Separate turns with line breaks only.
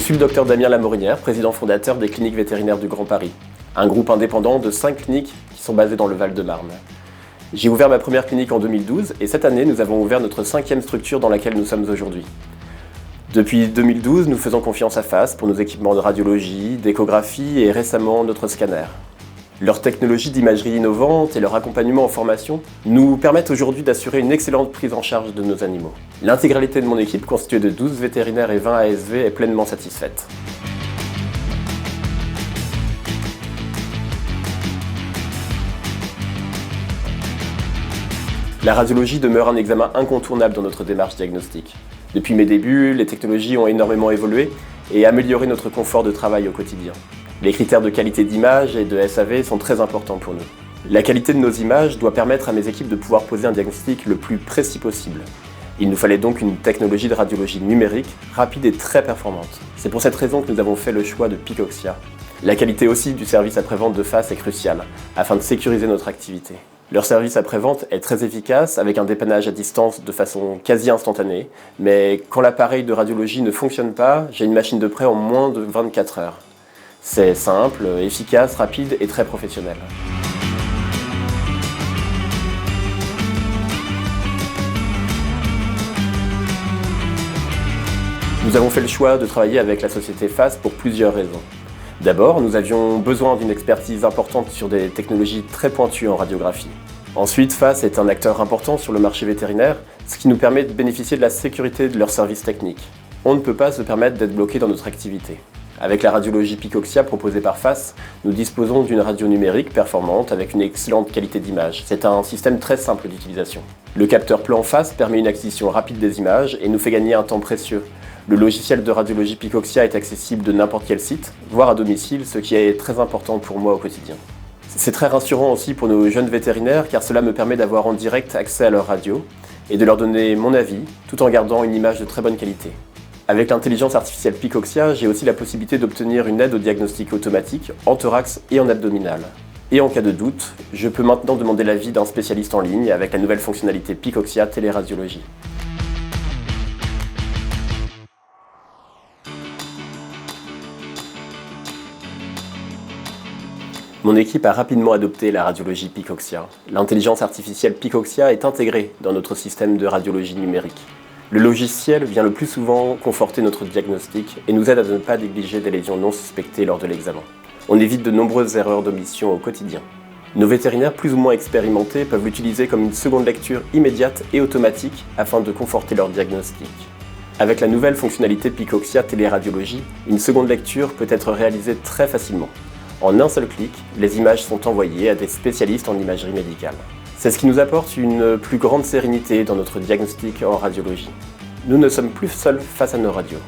suis le docteur Damien Lamorinière, président fondateur des Cliniques Vétérinaires du Grand Paris, un groupe indépendant de 5 cliniques qui sont basées dans le Val-de-Marne. J'ai ouvert ma première clinique en 2012 et cette année, nous avons ouvert notre 5e structure dans laquelle nous sommes aujourd'hui. Depuis 2012, nous faisons confiance à FAS pour nos équipements de radiologie, d'échographie et récemment notre scanner. Leur technologie d'imagerie innovante et leur accompagnement en formation nous permettent aujourd'hui d'assurer une excellente prise en charge de nos animaux. L'intégralité de mon équipe, constituée de 12 vétérinaires et 20 ASV, est pleinement satisfaite. La radiologie demeure un examen incontournable dans notre démarche diagnostique. Depuis mes débuts, les technologies ont énormément évolué et amélioré notre confort de travail au quotidien. Les critères de qualité d'image et de SAV sont très importants pour nous. La qualité de nos images doit permettre à mes équipes de pouvoir poser un diagnostic le plus précis possible. Il nous fallait donc une technologie de radiologie numérique, rapide et très performante. C'est pour cette raison que nous avons fait le choix de Picoxia. La qualité aussi du service après-vente de FAS est cruciale, afin de sécuriser notre activité. Leur service après-vente est très efficace, avec un dépannage à distance de façon quasi instantanée, mais quand l'appareil de radiologie ne fonctionne pas, j'ai une machine de prêt en moins de 24 heures. C'est simple, efficace, rapide et très professionnel. Nous avons fait le choix de travailler avec la société FAS pour plusieurs raisons. D'abord, nous avions besoin d'une expertise importante sur des technologies très pointues en radiographie. Ensuite, FAS est un acteur important sur le marché vétérinaire, ce qui nous permet de bénéficier de la sécurité de leurs services techniques. On ne peut pas se permettre d'être bloqué dans notre activité. Avec la radiologie Picoxia proposée par FAS, nous disposons d'une radio numérique performante avec une excellente qualité d'image. C'est un système très simple d'utilisation. Le capteur plan FAS permet une acquisition rapide des images et nous fait gagner un temps précieux. Le logiciel de radiologie Picoxia est accessible de n'importe quel site, voire à domicile, ce qui est très important pour moi au quotidien. C'est très rassurant aussi pour nos jeunes vétérinaires car cela me permet d'avoir en direct accès à leur radio et de leur donner mon avis tout en gardant une image de très bonne qualité. Avec l'intelligence artificielle Picoxia, j'ai aussi la possibilité d'obtenir une aide au diagnostic automatique en thorax et en abdominal. Et en cas de doute, je peux maintenant demander l'avis d'un spécialiste en ligne avec la nouvelle fonctionnalité Picoxia Téléradiologie. Mon équipe a rapidement adopté la radiologie Picoxia. L'intelligence artificielle Picoxia est intégrée dans notre système de radiologie numérique. Le logiciel vient le plus souvent conforter notre diagnostic et nous aide à ne pas négliger des lésions non suspectées lors de l'examen. On évite de nombreuses erreurs d'omission au quotidien. Nos vétérinaires plus ou moins expérimentés peuvent l'utiliser comme une seconde lecture immédiate et automatique afin de conforter leur diagnostic. Avec la nouvelle fonctionnalité Picoxia Téléradiologie, une seconde lecture peut être réalisée très facilement. En un seul clic, les images sont envoyées à des spécialistes en imagerie médicale. C'est ce qui nous apporte une plus grande sérénité dans notre diagnostic en radiologie. Nous ne sommes plus seuls face à nos radios.